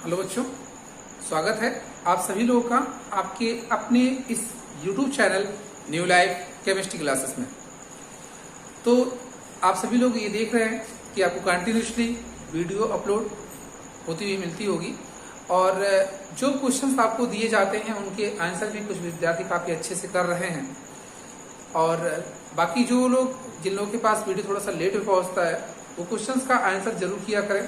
Hello बच्चों, स्वागत है आप सभी लोगों का आपके अपने इस YouTube channel new life chemistry classes में। तो आप सभी लोग ये देख रहे हैं कि आपको कंटिन्यूसली वीडियो अपलोड होती हुई मिलती होगी और जो क्वेश्चंस आपको दिए जाते हैं उनके आंसर भी कुछ विद्यार्थी काफ़ी अच्छे से कर रहे हैं और बाकी जो लोग जिन लोगों के पास वीडियो थोड़ा सा लेट में पहुंचता है वो क्वेश्चंस का आंसर जरूर किया करें।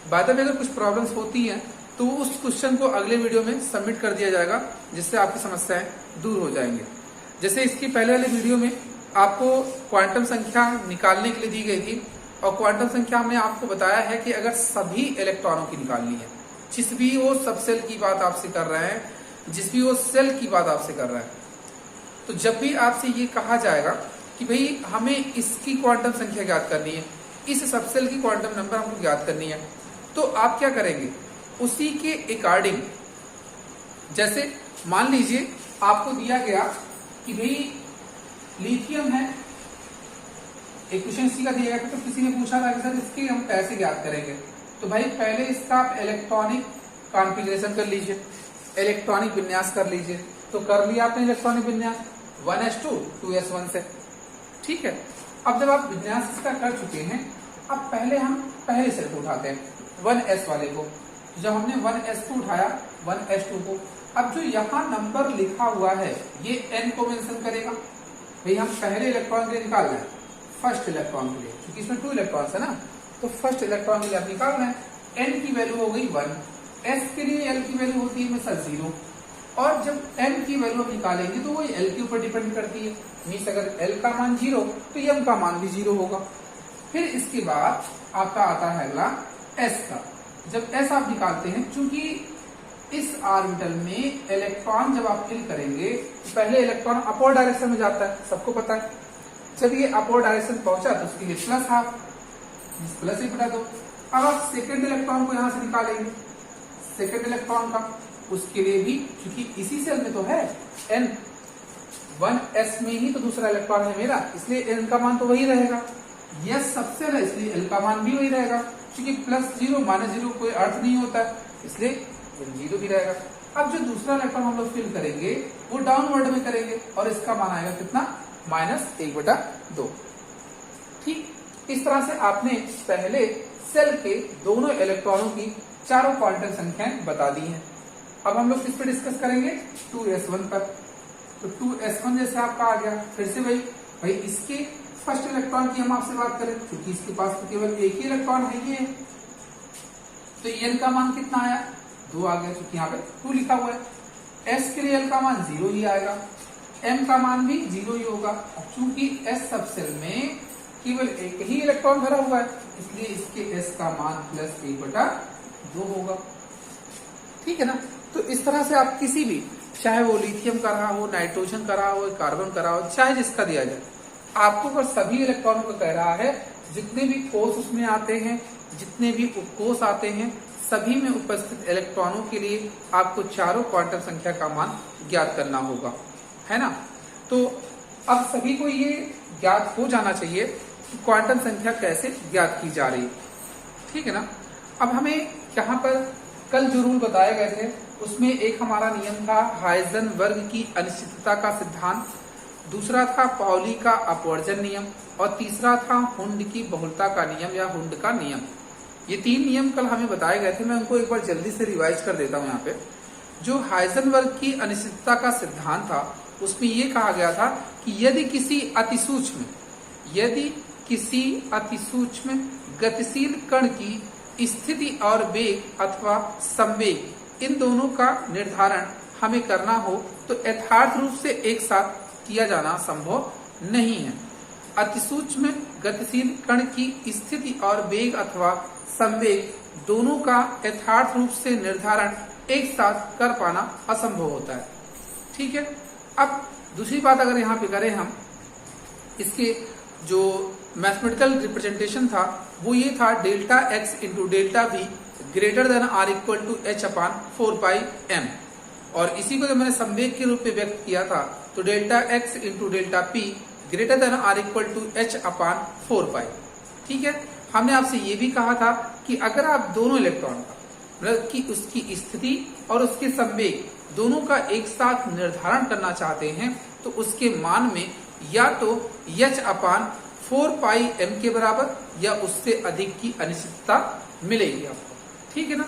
बाद में अगर कुछ प्रॉब्लम्स होती हैं तो उस क्वेश्चन को अगले वीडियो में सबमिट कर दिया जाएगा जिससे आपकी समस्याएं दूर हो जाएंगे। जैसे इसकी पहले वाले वीडियो में आपको क्वांटम संख्या निकालने के लिए दी गई थी और क्वांटम संख्या हमने आपको बताया है कि अगर सभी इलेक्ट्रॉनों की निकालनी है, जिस भी वो सबसेल की बात आपसे कर रहे हैं, जिस भी वो सेल की बात आपसे कर रहे हैं, तो जब भी आपसे ये कहा जाएगा कि भाई हमें इसकी क्वांटम संख्या ज्ञात करनी है, इस सबसेल की क्वांटम नंबर हमको ज्ञात करनी है, तो आप क्या करेंगे उसी के अकॉर्डिंग। जैसे मान लीजिए आपको दिया गया कि भाई लिथियम है, एक क्वेश्चन इसी का दिया गया, तो किसी ने पूछा था कि सर इसके हम कैसे ज्ञात करेंगे। तो भाई पहले इसका आप इलेक्ट्रॉनिक कॉन्फ़िगरेशन कर लीजिए, इलेक्ट्रॉनिक विन्यास कर लीजिए। तो कर लिया आपने इलेक्ट्रॉनिक विन्यास 1s2 2s1 से, ठीक है। अब जब आप विन्यास इसका कर चुके हैं, अब पहले हम पहले सेट को उठाते हैं 1s वाले को। जब हमने 1s2 उठाया 1s2 को, अब जो यहाँ नंबर लिखा हुआ है ये n को मेंशन करेगा। भाई हम पहले इलेक्ट्रॉन के लिए निकाल रहे हैं, फर्स्ट इलेक्ट्रॉन के लिए, क्योंकि इसमें 2 इलेक्ट्रॉन्स है ना, तो फर्स्ट इलेक्ट्रॉन के लिए आप निकाल रहे हैं। n की वैल्यू हो गई 1, s के लिए l की वैल्यू होती है हमेशा 0, और जब m की वैल्यू हम निकालेंगे तो वो l के ऊपर डिपेंड करती है। मीन्स अगर l का मान 0 तो m का मान भी 0 होगा। फिर इसके बाद आपका आता है अगला s का। जब s आप निकालते हैं, चूंकि इस ऑर्बिटल में इलेक्ट्रॉन जब आप फिल करेंगे तो पहले इलेक्ट्रॉन अपवर्ड डायरेक्शन में जाता है, सबको पता है। जब ये अपवर्ड डायरेक्शन पहुंचा तो उसके लिए प्लस हाफ, प्लस ही बटा दो। अब आप सेकेंड इलेक्ट्रॉन को यहां से निकालेंगे, सेकेंड इलेक्ट्रॉन का, उसके लिए भी क्योंकि इसी सेल में तो है n, 1s में ही तो दूसरा इलेक्ट्रॉन है मेरा, इसलिए n का मान तो वही रहेगा। यस सबसेल है इसलिए l का मान भी वही रहेगा, क्योंकि +0 -0 कोई अर्थ नहीं होता है, इसलिए 0 भी रहेगा। अब जो दूसरा इलेक्ट्रॉन हम लोग फिल करेंगे वो डाउनवर्ड में करेंगे और इसका मान आएगा कितना, -1/2। ठीक इस तरह से आपने पहले सेल के दोनों इलेक्ट्रॉनों की चारों क्वांटम संख्याएं बता दी हैं। अब हम लोग किस पे डिस्कस करेंगे, 2s1 पर। तो 2s1 जैसे आपका आ गया, फिर से भाई इसके फर्स्ट इलेक्ट्रॉन की हम आपसे बात करें, क्योंकि इसके पास तो केवल एक ही इलेक्ट्रॉन है ये, तो n का मान कितना आया, 2 आ गया, क्योंकि यहाँ पे 2 लिखा हुआ है। s के लिए l का मान 0 ही आएगा, m का मान भी 0 ही होगा। चूंकि s सबसेल में केवल एक ही इलेक्ट्रॉन भरा हुआ है, इसलिए इसके s का मान +1/2 होगा। ठीक है ना। तो इस तरह से आप किसी भी, चाहे वो लिथियम का रहा हो, नाइट्रोजन का रहा हो, कार्बन का रहा हो, चाहे जिसका दिया जाए, आपको अगर सभी इलेक्ट्रॉनों को कह रहा है, जितने भी कोष उसमें आते हैं, जितने भी उपकोष आते हैं, सभी में उपस्थित इलेक्ट्रॉनों के लिए आपको चारों क्वांटम संख्या का मान ज्ञात करना होगा, है ना। तो अब सभी को ये ज्ञात हो जाना चाहिए कि क्वांटम संख्या कैसे ज्ञात की जा रही है, ठीक है ना। अब हमें यहाँ पर कल जो रूल बताए गए थे उसमें एक हमारा नियम था हाइजेनबर्ग की अनिश्चितता का सिद्धांत, दूसरा था पाउली का अपवर्जन नियम और तीसरा था हुंड की बहुलता का नियम या हुंड का नियम। ये 3 नियम कल हमें बताए गए थे, मैं उनको एक बार जल्दी से रिवाइज कर देता हूँ। यहाँ पे जो हाइजेनबर्ग की अनिश्चितता का सिद्धांत था उसमें ये कहा गया था कि यदि किसी अतिसूक्ष्म गतिशील कण की स्थिति और वेग अथवा संवेग, इन दोनों का निर्धारण हमें करना हो तो यथार्थ रूप से एक साथ किया जाना संभव नहीं है। अतिसूक्ष्म गतिशील कण की स्थिति और वेग अथवा संवेग दोनों का यथार्थ रूप से निर्धारण एक साथ कर पाना असंभव होता है, ठीक है। अब दूसरी बात अगर यहाँ पे करें हम, इसके जो मैथमेटिकल रिप्रेजेंटेशन था वो ये था ΔX × ΔV greater than or equal to h/4πm, और इसी को जब मैंने संवेग के रूप में व्यक्त किया था तो ΔX × ΔP greater than or equal to h/4π। ठीक है। हमने आपसे ये भी कहा था कि अगर आप दोनों इलेक्ट्रॉन का मतलब कि उसकी स्थिति और उसके संवेग दोनों का एक साथ निर्धारण करना चाहते हैं तो उसके मान में या तो h अपान 4πm के बराबर या उससे अधिक की अनिश्चितता मिलेगी आपको। ठीक है ना।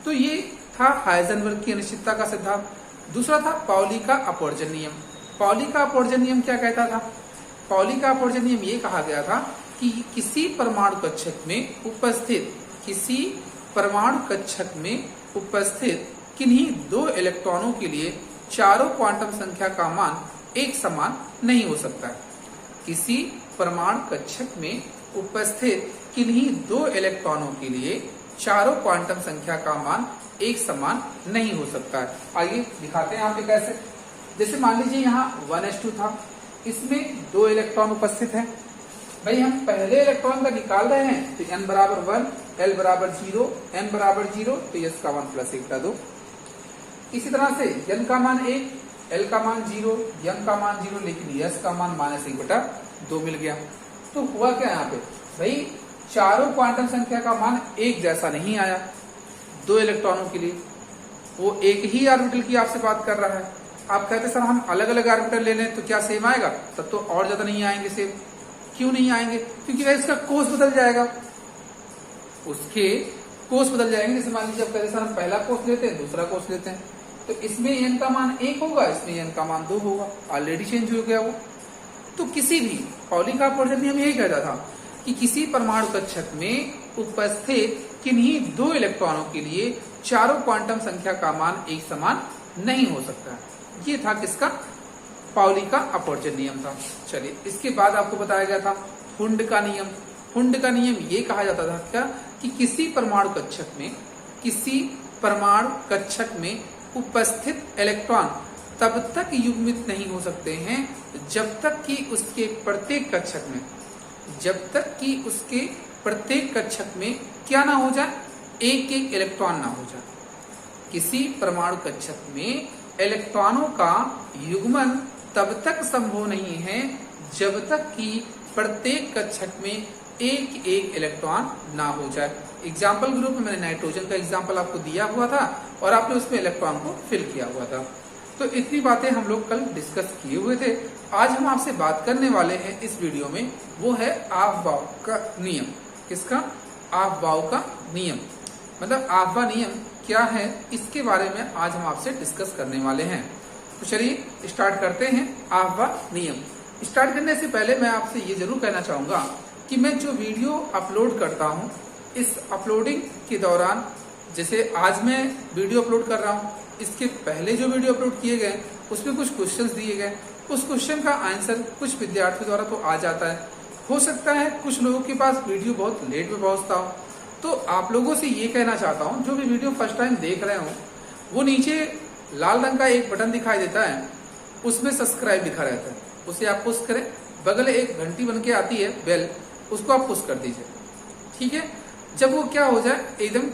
तो ये था हाइजेनबर्ग की अनिश्चितता का सिद्धांत। दूसरा था पाउली का अपवर्जन नियम। पाउली का अपवर्जन नियम क्या कहता था? पाउली का अपवर्जन नियम ये कहा गया था कि किसी परमाणु कक्षक में उपस्थित किन्हीं दो इलेक्ट्रॉनों के लिए चारों क्वांटम संख्या का मान एक समान नहीं हो सकता है। किसी परमाणु कक्षक में उपस्थित किन्हीं दो इलेक्ट्रॉनों के लिए चारों क्वांटम संख्या का मान एक समान नहीं हो सकता है। आइए दिखाते हैं यहाँ पे कैसे। जैसे मान लीजिए यहाँ 1s2 था, इसमें दो इलेक्ट्रॉन उपस्थित हैं। भाई हम पहले इलेक्ट्रॉन का निकाल रहे हैं तो n बराबर 1, l बराबर 0, m बराबर 0, तो s का मान +1 का 2। इसी तरह से n का मान 1, l का मान 0, m का मान 0, लेकिन s का मान -1/2 मिल गया। तो हुआ क्या यहाँ पे? भाई चारों क्वांटम संख्या का मान एक जैसा नहीं आया दो इलेक्ट्रॉनों के लिए। वो एक ही ऑर्बिटल की आपसे बात कर रहा है। आप कहते सर हम अलग अलग ऑर्बिटल ले लें तो क्या सेम आएगा? तब तो और ज्यादा नहीं आएंगे सेम। क्यों नहीं आएंगे? क्योंकि भाई इसका कोस बदल जाएगा, उसके कोस बदल जाएंगे। जैसे मान लीजिए आप कहते सर हम पहला कोस लेते हैं, दूसरा कोस लेते हैं, तो इसमें n का मान 1 होगा, इसमें n का मान 2 होगा। ऑलरेडी चेंज हो गया वो। तो किसी भी पाउली का अपवर्जन नियम यही कहता था कि किसी परमाणु कक्षक में उपस्थित किन्हीं दो इलेक्ट्रॉनों के लिए चारों क्वांटम संख्या का मान एक समान नहीं हो सकता। ये था किसका? पाउली का अपवर्जन नियम था। चलिए इसके बाद आपको बताया गया था हुंड का नियम। हुंड का नियम ये कहा जाता था क्या कि किसी परमाणु कक्षक में उपस्थित इलेक्ट्रॉन तब तक युग्मित नहीं हो सकते हैं जब तक कि उसके प्रत्येक कक्षक में क्या ना हो जाए? एक एक इलेक्ट्रॉन ना हो जाए। किसी परमाणु कक्षक में इलेक्ट्रॉनों का युग्मन तब तक संभव नहीं है जब तक कि प्रत्येक कक्षक में एक एक इलेक्ट्रॉन ना हो जाए। एग्जाम्पल ग्रुप में मैंने नाइट्रोजन का एग्जाम्पल आपको दिया हुआ था और आपने उसमें इलेक्ट्रॉन को फिल किया हुआ था। तो इतनी बातें हम लोग कल डिस्कस किए हुए थे। आज हम आपसे बात करने वाले हैं इस वीडियो में, वो है आफबाउ का नियम। किसका? आफबाउ का नियम। मतलब आफबा नियम क्या है, इसके बारे में आज हम आपसे डिस्कस करने वाले हैं। तो चलिए स्टार्ट करते हैं आफबा नियम। स्टार्ट करने से पहले मैं आपसे ये जरूर कहना चाहूंगा कि मैं जो वीडियो अपलोड करता हूँ, इस अपलोडिंग के दौरान, जैसे आज मैं वीडियो अपलोड कर रहा हूँ, इसके पहले जो वीडियो अपलोड किए गए उसमें कुछ क्वेश्चंस दिए गए। उस क्वेश्चन का आंसर कुछ विद्यार्थियों द्वारा तो आ जाता है, हो सकता है कुछ लोगों के पास वीडियो बहुत लेट में पहुंचता हो। तो आप लोगों से ये कहना चाहता हूँ, जो भी वीडियो फर्स्ट टाइम देख रहे हो, वो नीचे लाल रंग का एक बटन दिखाई देता है, उसमें सब्सक्राइब लिखा रहता है, उसे आप पुश करें। बगल एक घंटी बन के आती है बेल, उसको आप पुश कर दीजिए। ठीक है। जब वो क्या हो जाए, एकदम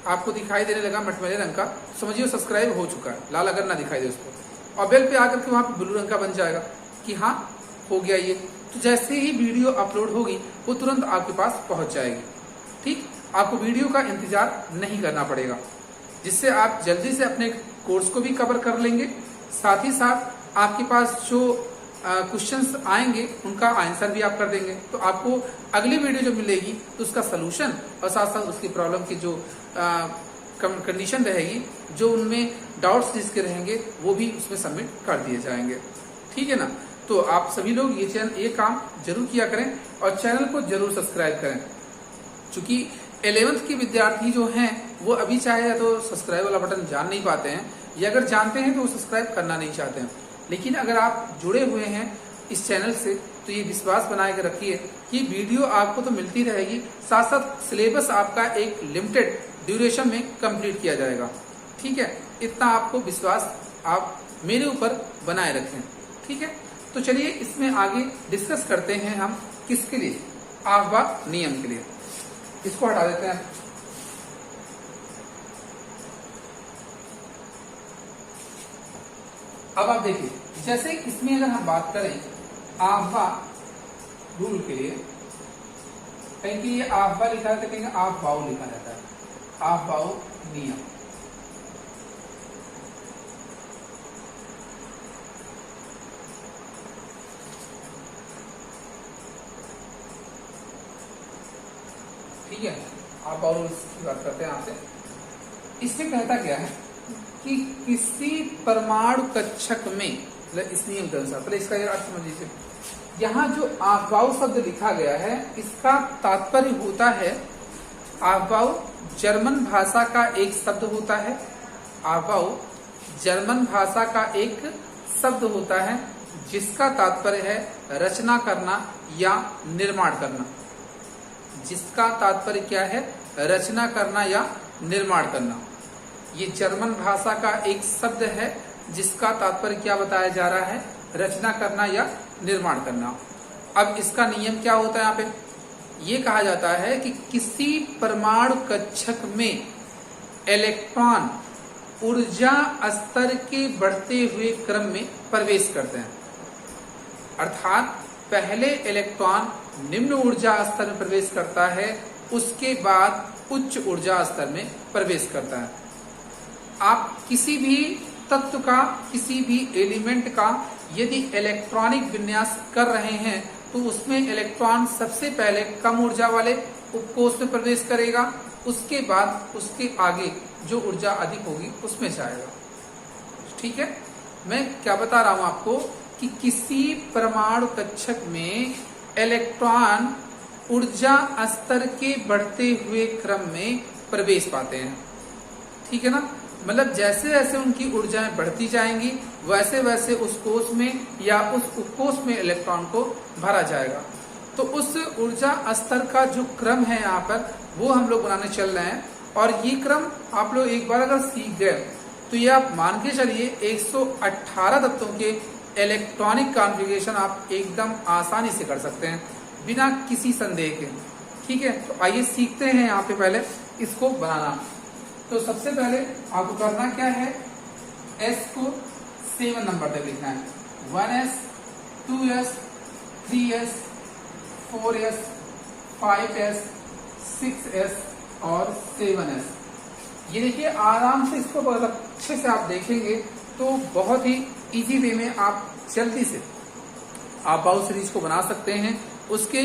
आपको दिखाई देने लगा मटमैले रंग का, समझिए सब्सक्राइब हो चुका है। लाल अगर ना दिखाई दे उसको, और बेल पे आकर के वहां पे ब्लू रंग का बन जाएगा कि हाँ हो गया ये। तो जैसे ही वीडियो अपलोड होगी वो तुरंत आपके पास पहुंच जाएगी। ठीक, आपको वीडियो का इंतजार नहीं करना पड़ेगा, जिससे आप जल्दी से अपने कोर्स को भी कवर कर लेंगे। साथ ही साथ आपके पास जो क्वेश्चंस आएंगे उनका आंसर भी आप कर देंगे। तो आपको अगली वीडियो जो मिलेगी तो उसका सलूशन और साथ साथ उसकी प्रॉब्लम की जो कंडीशन रहेगी, जो उनमें डाउट्स जिसके रहेंगे, वो भी उसमें सबमिट कर दिए जाएंगे। ठीक है ना। तो आप सभी लोग ये काम जरूर किया करें और चैनल को जरूर सब्सक्राइब करें। चूंकि 11th के विद्यार्थी जो हैं वो अभी चाहे तो सब्सक्राइब वाला बटन जान नहीं पाते हैं, या अगर जानते हैं तो वो सब्सक्राइब करना नहीं चाहते हैं। लेकिन अगर आप जुड़े हुए हैं इस चैनल से तो ये विश्वास बनाए के रखिए कि वीडियो आपको तो मिलती रहेगी, साथ साथ सिलेबस आपका एक लिमिटेड ड्यूरेशन में कंप्लीट किया जाएगा। ठीक है, इतना आपको विश्वास आप मेरे ऊपर बनाए रखें। ठीक है, तो चलिए इसमें आगे डिस्कस करते हैं हम किसके लिए, आफबा नियम के लिए। इसको हटा देते हैं। अब आप देखिए, जैसे इसमें अगर हम बात करें आफबा रूल के लिए, कहीं कि ये आफबा लिखा रहता है, कहीं आफबाउ लिखा रहता है। अफबाउ नियम। ठीक है, आप और इसकी बात करते हैं आपसे। इसमें कहता क्या है कि किसी परमाणु कक्षक में, मतलब इस नियम के अनुसार, पहले इसका ये अर्थ समझ लीजिए। यहाँ जो अफबाउ शब्द लिखा गया है, इसका तात्पर्य होता है, अफबाउ जर्मन भाषा का एक शब्द होता है। अफबाउ जर्मन भाषा का एक शब्द होता है जिसका तात्पर्य है रचना करना या निर्माण करना। जिसका तात्पर्य क्या है? रचना करना या निर्माण करना। ये जर्मन भाषा का एक शब्द है जिसका तात्पर्य क्या बताया जा रहा है? रचना करना या निर्माण करना। अब इसका नियम क्या होता है? यहाँ पे ये कहा जाता है कि किसी परमाणु कक्षक में इलेक्ट्रॉन ऊर्जा स्तर के बढ़ते हुए क्रम में प्रवेश करते हैं। अर्थात पहले इलेक्ट्रॉन निम्न ऊर्जा स्तर में प्रवेश करता है, उसके बाद उच्च ऊर्जा स्तर में प्रवेश करता है। आप किसी भी तत्व का, किसी भी एलिमेंट का यदि इलेक्ट्रॉनिक विन्यास कर रहे हैं तो उसमें इलेक्ट्रॉन सबसे पहले कम ऊर्जा वाले उपकोष में प्रवेश करेगा, उसके बाद उसके आगे जो ऊर्जा अधिक होगी उसमें जाएगा। ठीक है, मैं क्या बता रहा हूं आपको कि किसी परमाणु कक्षक में इलेक्ट्रॉन ऊर्जा स्तर के बढ़ते हुए क्रम में प्रवेश पाते हैं। ठीक है ना, मतलब जैसे जैसे उनकी ऊर्जाएं बढ़ती जाएंगी वैसे वैसे उस कोष में या उस उपकोष में इलेक्ट्रॉन को भरा जाएगा। तो उस ऊर्जा स्तर का जो क्रम है यहाँ पर वो हम लोग बनाने चल रहे हैं। और ये क्रम आप लोग एक बार अगर सीख गए तो ये आप मान के चलिए 118 तत्वों के इलेक्ट्रॉनिक कॉन्फ़िगरेशन आप एकदम आसानी से कर सकते हैं बिना किसी संदेह के। ठीक है, तो आइए सीखते हैं यहाँ पे पहले इसको बनाना। तो सबसे पहले आपको करना क्या है, S को 7 नंबर तक लिखना है। 1s, 2s, 3s, 4s, 5s, 6s और 7s। ये देखिए आराम से इसको बहुत अच्छे से आप देखेंगे तो बहुत ही इजी वे में आप जल्दी से अफबाउ सीरीज को बना सकते हैं। उसके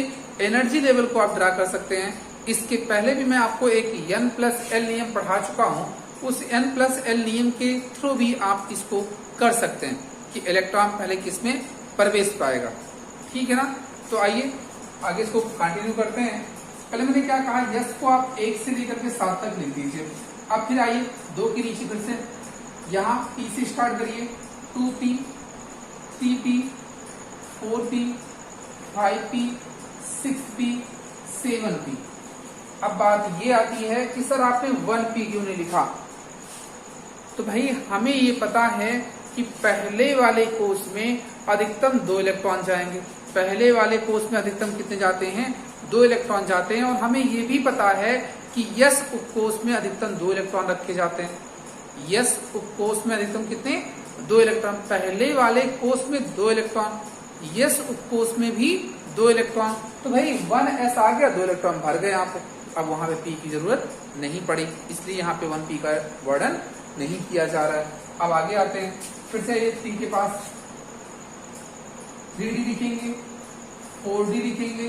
एनर्जी लेवल को आप ड्रा कर सकते हैं। इसके पहले भी मैं आपको एक n+l नियम पढ़ा चुका हूं। उस n+l नियम के थ्रू भी आप इसको कर सकते हैं कि इलेक्ट्रॉन पहले किसमें प्रवेश पाएगा। ठीक है ना, तो आइए आगे इसको कंटिन्यू करते हैं। पहले मैंने क्या कहा, यस को आप 1 से लेकर के 7 तक लिख दीजिए। अब फिर आइए 2 के नीचे फिर से यहाँ P से स्टार्ट करिए। 2p, 3p, 4p, 5p, 6p, 7p। अब बात ये आती है कि सर आपने 1p क्यों नहीं लिखा? तो भाई हमें ये पता है कि पहले वाले कोष में अधिकतम 2 इलेक्ट्रॉन जाएंगे। पहले वाले कोष में अधिकतम कितने जाते हैं? 2 इलेक्ट्रॉन जाते हैं। और हमें ये भी पता है कि यस उपकोष में अधिकतम 2 इलेक्ट्रॉन रखे जाते हैं। यस उपकोष में अधिकतम कितने? 2 इलेक्ट्रॉन। पहले वाले कोष में 2 इलेक्ट्रॉन, यस उपकोष में भी 2 इलेक्ट्रॉन। तो भाई 1s आ गया, 2 इलेक्ट्रॉन भर गए यहाँ पे। अब वहां पे p की जरूरत नहीं पड़ी, इसलिए यहाँ पे 1p का वर्णन नहीं किया जा रहा है। अब आगे आते हैं, फिर से ये 3 के पास 3d लिखेंगे, 4d लिखेंगे,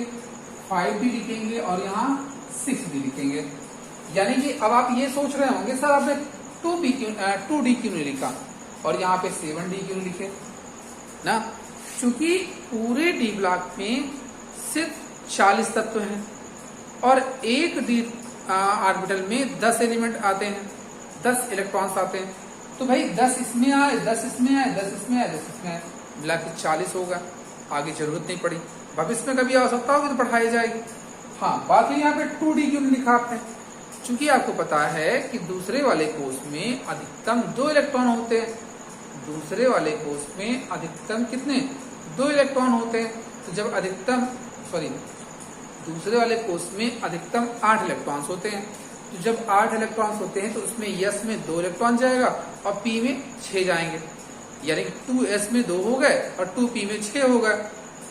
5d लिखेंगे और यहाँ 6d लिखेंगे। यानी कि अब आप ये सोच रहे होंगे सर आपने 2d क्यों नहीं लिखा और यहाँ पे 7d क्यों लिखे ना? चूंकि पूरे डी ब्लॉक में सिर्फ 40 तत्व हैं और एक डी ऑर्बिटल में 10 एलिमेंट आते हैं, 10 इलेक्ट्रॉन्स आते हैं। तो भाई 10 इसमें आए, 10 इसमें आए, 10 इसमें आए, 10 इसमें आए, मिला के 40 होगा। आगे जरूरत नहीं पड़ी, भविष्य में कभी आवश्यकता होगी तो पढ़ाई जाएगी। हाँ, बाकी यहाँ पे 2d क्यों नहीं लिखा आपने? चूंकि आपको पता है कि दूसरे वाले कोष में अधिकतम 2 इलेक्ट्रॉन होते हैं। दूसरे वाले कोष में अधिकतम कितने? 2 इलेक्ट्रॉन होते हैं। तो जब दूसरे वाले कोष में अधिकतम 8 इलेक्ट्रॉन्स होते हैं। तो जब 8 इलेक्ट्रॉन्स होते हैं तो उसमें यस में 2 इलेक्ट्रॉन जाएगा और p में 6 जाएंगे। यानी 2s में 2 हो गए और 2p में 6 हो गए।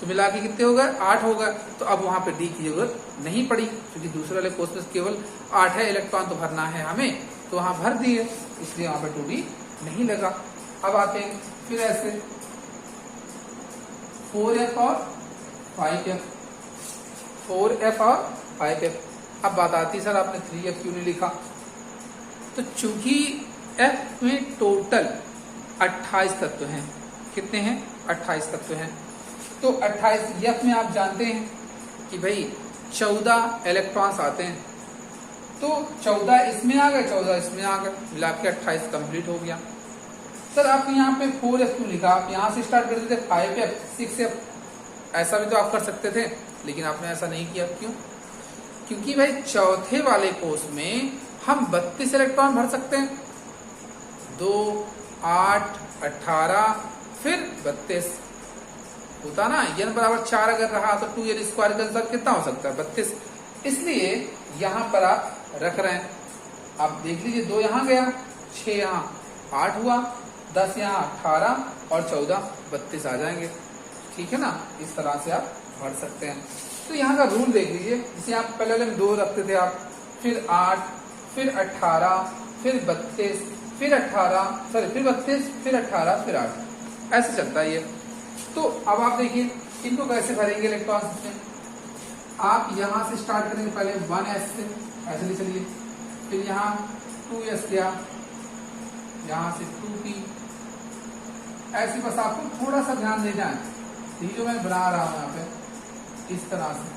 तो मिला के कितने हो गए, 8 हो गए। तो अब वहां पे डी की जरूरत नहीं पड़ी, क्योंकि दूसरे वाले कोर्स में केवल 8 है, इलेक्ट्रॉन तो भरना है हमें, तो वहां भर दिए, इसलिए वहां पे 2d नहीं लगा। अब आते हैं फिर ऐसे 4f और 5f, 4f और 5f। अब बात आती सर आपने 3f क्यों नहीं लिखा? तो चूंकि f में टोटल 28 तत्व हैं, कितने हैं, 28 तत्व हैं, तो 28 f में आप जानते हैं कि भाई 14 इलेक्ट्रॉन्स आते हैं, तो 14 इसमें आ गए, 14 इसमें आ गए, मिला के 28 कंप्लीट हो गया। सर आप यहाँ पे 4f क्यों लिखा? आप यहाँ से स्टार्ट कर देते 5f 6f, ऐसा भी तो आप कर सकते थे, लेकिन आपने ऐसा नहीं किया। क्यों? क्योंकि भाई चौथे वाले कोर्स में हम 32 इलेक्ट्रॉन भर सकते हैं, 2 8 18 फिर 32 होता ना, n बराबर 4 अगर रहा तो 2n स्क्वायर का आंसर कितना हो सकता है, 32। इसलिए यहां पर आप रख रहे हैं। आप देख लीजिए 2 यहां गया, 6 यहां, 8 हुआ, 10 यहां, 18 और 14 32 आ जाएंगे। ठीक है ना, इस तरह से आप भर सकते हैं। तो यहाँ का रूल देख लीजिए, जिसे आप पहले में 2 रखते थे आप, फिर 8 फिर 18 फिर 32 फिर 18 सॉरी फिर 32 फिर 18 फिर 8, ऐसे चलता है ये। तो अब आप देखिए इनको कैसे भरेंगे इलेक्ट्रॉन्स में। आप यहां से स्टार्ट करेंगे, पहले 1s से ऐसे ले चलिए, फिर यहाँ 2s गया, यहां से 2p, ऐसे बस आपको थोड़ा सा ध्यान देना है, ये जो मैं बना रहा हूं यहाँ पे इस तरह से।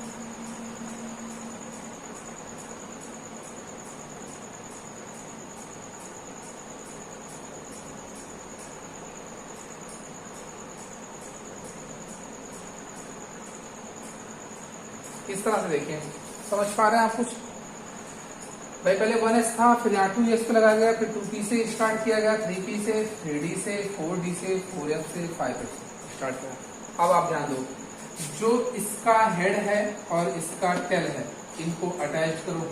इस तरह से देखिए, समझ पा रहे हैं आप कुछ? भाई पहले 1s था, फिर यहाँ 2s पे लगाया गया, फिर 2p से स्टार्ट किया गया, 3p से, 3d से, 4d से, 4f से, 5f से स्टार्ट किया। अब आप ध्यान दो, जो इसका हेड है और इसका टेल है, इनको अटैच करो,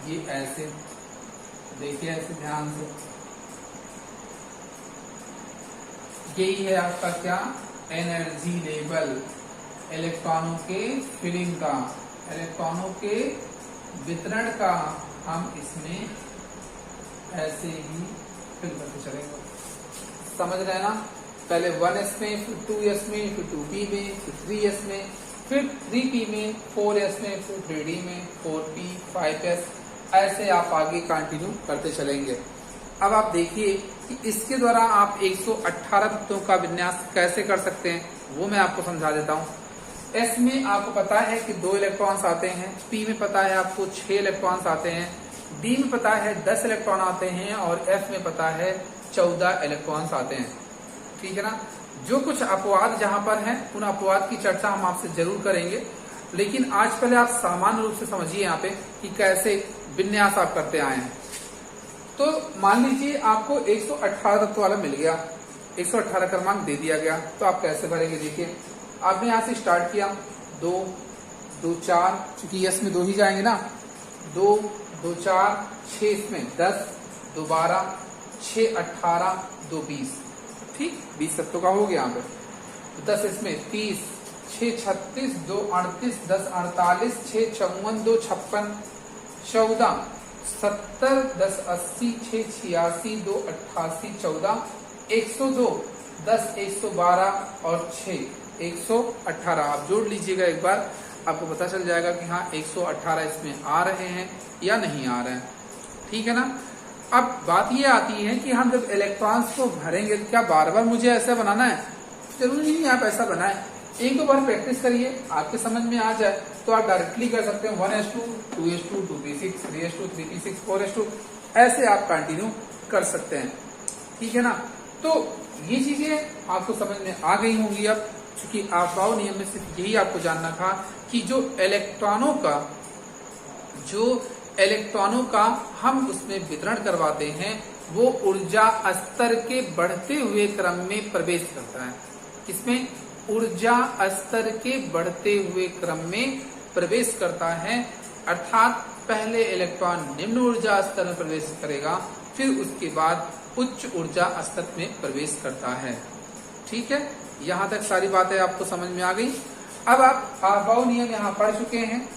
ये ऐसे देखिए, ऐसे ध्यान से, यही है आपका क्या, एनर्जी लेवल, इलेक्ट्रॉनों के फिलिंग का, इलेक्ट्रॉनों के वितरण का हम इसमें ऐसे ही फिल करते चलेंगे। समझ रहे ना? पहले 1s में, फिर 2s में, फिर 2p में, फिर 3s में, फिर 3p में, 4s में, फिर 3d में, 4p 5s, ऐसे आप आगे कंटिन्यू करते चलेंगे। अब आप देखिए कि इसके द्वारा आप 118 तत्वों का विन्यास कैसे कर सकते हैं, वो मैं आपको समझा देता हूँ। S में आपको पता है कि 2 इलेक्ट्रॉन्स आते हैं, P में पता है आपको 6 इलेक्ट्रॉन्स आते हैं, D में पता है 10 इलेक्ट्रॉन आते हैं, और F में पता है 14 इलेक्ट्रॉन्स आते हैं। ठीक है ना? जो कुछ अपवाद जहां पर हैं, उन अपवाद की चर्चा हम आपसे जरूर करेंगे, लेकिन आज पहले आप सामान्य रूप से समझिए यहाँ पे कि कैसे विन्यास आप करते आए हैं। तो मान लीजिए आपको 118 तत्व वाला मिल गया, 118 क्रमांक दे दिया गया, तो आप कैसे भरेंगे? देखिए आपने यहाँ से स्टार्ट किया, 2 2 4, चूंकि यस में 2 ही जाएंगे ना, 2 2 4 6 इसमें 10 2 12 6 18 2 20, ठीक, 20 तत्वों का हो गया यहाँ पे। 10 इसमें 30, 6 36 2 38 10 48 6 54 2 56 14 70 10 80 6 86 2 88 14 102 10 112 और 6 118। आप जोड़ लीजिएगा एक बार, आपको पता चल जाएगा कि हाँ 118 इसमें आ रहे हैं या नहीं आ रहे हैं। ठीक है ना? अब बात ये आती है कि हम जब इलेक्ट्रॉन्स को भरेंगे तो क्या बार बार मुझे ऐसा बनाना है? जरूरी नहीं आप ऐसा बनाएं, एक दो बार प्रैक्टिस करिए, आपके समझ में आ जाए तो आप डायरेक्टली कर सकते हैं 1s2 2s2 2p6 3s2 3p6 4s2, ऐसे आप कंटिन्यू कर सकते हैं। ठीक है ना? तो ये चीजें आपको समझ में आ गई होंगी। अब चूंकि अफबाउ नियम में सिर्फ यही आपको जानना था कि जो इलेक्ट्रॉनों का हम उसमें वितरण करवाते हैं, वो ऊर्जा स्तर के बढ़ते हुए क्रम में प्रवेश करता है। किसमें? ऊर्जा स्तर के बढ़ते हुए क्रम में प्रवेश करता है, अर्थात पहले इलेक्ट्रॉन निम्न ऊर्जा स्तर में प्रवेश करेगा, फिर उसके बाद उच्च ऊर्जा स्तर में प्रवेश करता है। ठीक है? यहाँ तक सारी बातें आपको समझ में आ गई। अब आप आबाऊ नियम यहाँ पढ़ चुके हैं।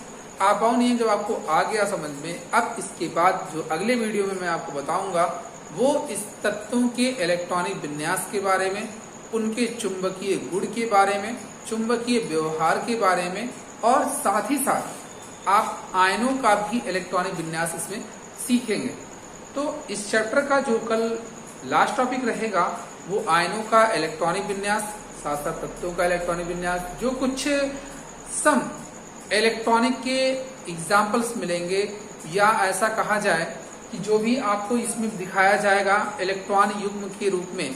आबाऊ नियम जब आपको आ गया समझ में, अब इसके बाद जो अगले वीडियो में मैं आपको बताऊंगा वो इस तत्वों के इलेक्ट्रॉनिक विन्यास के बारे में, उनके चुंबकीय गुण के बारे में, चुंबकीय व्यवहार के बारे में, और साथ ही साथ आप आयनों का भी इलेक्ट्रॉनिक विन्यास इसमें सीखेंगे। तो इस चैप्टर का जो कल लास्ट टॉपिक रहेगा वो आयनों का इलेक्ट्रॉनिक विन्यास, साथ साथ तत्वों का इलेक्ट्रॉनिक विन्यास, जो कुछ सम इलेक्ट्रॉनिक के एग्जाम्पल्स मिलेंगे, या ऐसा कहा जाए कि जो भी आपको इसमें दिखाया जाएगा इलेक्ट्रॉन युग्म के रूप में,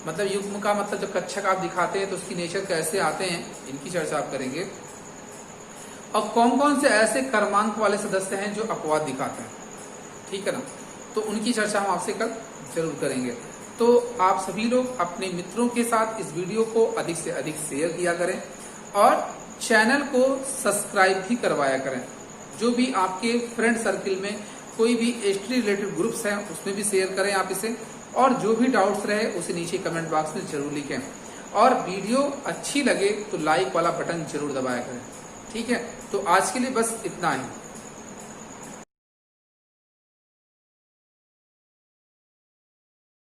मतलब युग्म का मतलब जब कक्षक आप दिखाते हैं तो उसकी नेचर कैसे आते हैं, इनकी चर्चा आप करेंगे। और कौन कौन से ऐसे क्रमांक वाले सदस्य हैं जो अपवाद दिखाते हैं, ठीक है ना, तो उनकी चर्चा हम आपसे कल जरूर करेंगे। तो आप सभी लोग अपने मित्रों के साथ इस वीडियो को अधिक से अधिक शेयर किया करें और चैनल को सब्सक्राइब भी करवाया करें। जो भी आपके फ्रेंड सर्किल में कोई भी हिस्ट्री रिलेटेड ग्रुप्स हैं उसमें भी शेयर करें आप इसे, और जो भी डाउट्स रहे उसे नीचे कमेंट बॉक्स में जरूर लिखें। और वीडियो अच्छी लगे तो लाइक वाला बटन जरूर दबाया करें, ठीक है। तो आज के लिए बस इतना ही।